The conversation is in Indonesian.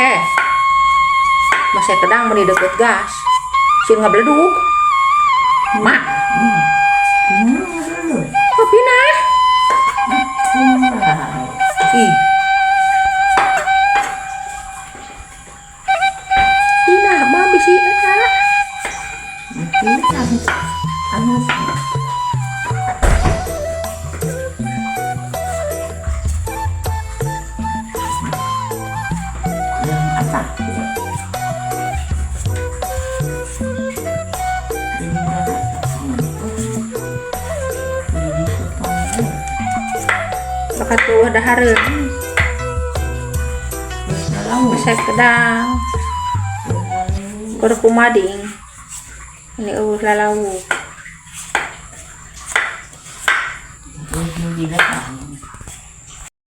he. Masih kedang meni deket gas. Sin ngabledug. Mak. Kopi nah. Ih. Ina mah bisi eta. Bakat tuh ada hareun. Masih kedang. Kudu kumading. Ini eueuh lalawu. Ini